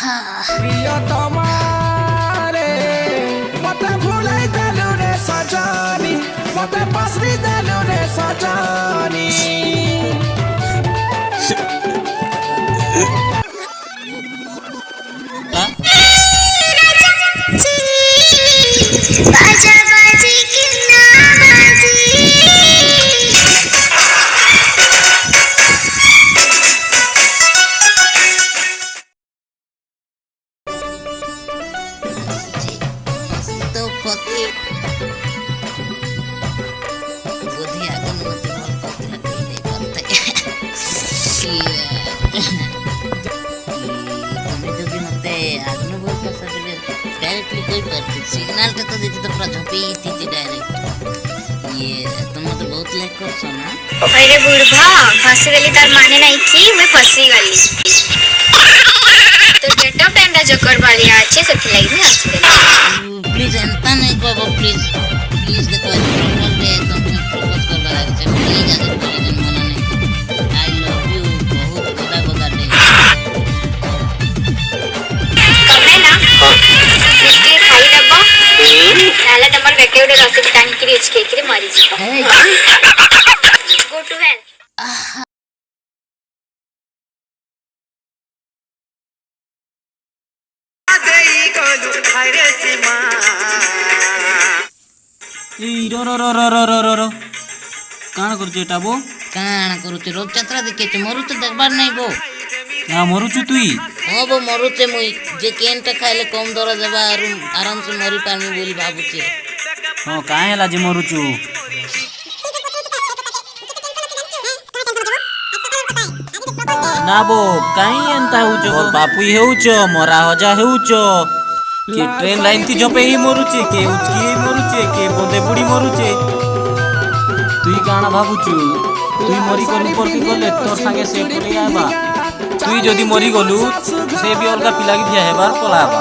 प्रियतमा रे मते भुलाई देलु रे सजनी मते पसरी देलु रे सजनी बाजा बाजी की ना बाजी तो पति बुद्धि आगन मत बोल पति नहीं करते तुम्हें जो भी मते आगन बोल तो सब डायरेक्टली कोई पर सिग्नल तो देती तो पूरा झोपी थी डायरेक्ट ये तुम तो बहुत लेट कर सोना अरे बुढ़ा फंसी गली तार माने नहीं थी मैं फंसी गली तो गेटअप एंड जोकर वाली अच्छे से खिलाई ना प्लीज एंता नहीं बाबा प्लीज प्लीज देखो प्रॉब्लम पे तुम प्रपोज कर रहा है प्लीज आज प्लीज मना नहीं आई लव यू बहुत बड़ा बड़ा डे कमे ना इसके खाई डब्बा नाला तमर बेटे उडे रस टांग के इसके के मारी जी गो टू वेल काण करुଛୁ ଏଟା ବୋ କାଣା କରୁଛୁ ରଥଯାତ୍ରା ଦେଖେଛୁ ମରୁଛୁ ଦେଖବାର ନାହିଁ ବୋ ନା ମରୁଛୁ ତୁଇ ହଁ ବୋ ମରୁଛେ ମୁଇଁ ଯେ କେନଟା ଖାଇଲେ କମ ଦର ଦେବା ଆରୁ ଆରାମସେ ମରି ପାରମି ବୋଲି ଭାବୁଛେ ହଁ କାଁ ହେଲା ଯେ ମରୁଛୁ ନା ବୋ କାଇଁ ଏନ୍ତା ହେଉଛ ମୋର୍ ବାପୁଇ ହେଉଛ ମରା ହଜା ହେଉଛ କିଏ ଟ୍ରେନ୍ ଲାଇନ୍ ଥି ଝପେଇ ହେଇ ମରୁଛେ କିଏ ଉଚକି ହେଇ ମରୁଛେ କିଏ ବନ୍ଦେ ବୁଡ଼ି ମରୁଛେ তুই কাଣା ভাবুছু তুই মরি গলু পরকি গলে তোর সাথে সে পড়ে আইবা তুই যদি মরি গলু সে বি অলগা পিলাকি ভিয়া হেবার পলাবা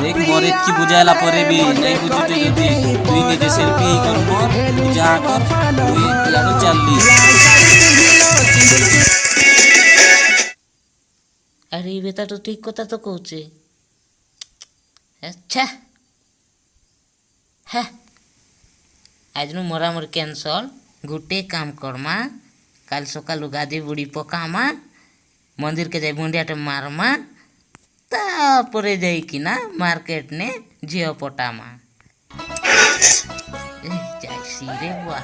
দেখ মরে কি বুঝাইলা পরে বি নাই বুঝুছে যদি তুই নিজে সেলফি কর মোর যা কর তুই ইয়ানো চাললি আরে বেটা তো ঠিক কথা তো কହୁছে আচ্ছা হ্যাঁ આજનું મરામર કેન્સલ গোটে কাম কর্মা কাল সকাল গাদি বুড়ি পকামা মন্দিরকে যাই মুন্ডিয়াটা মারমা তারপরে যাইকিনা মার্কেট নে ঝিও পটামা যাইছি রে বুয়া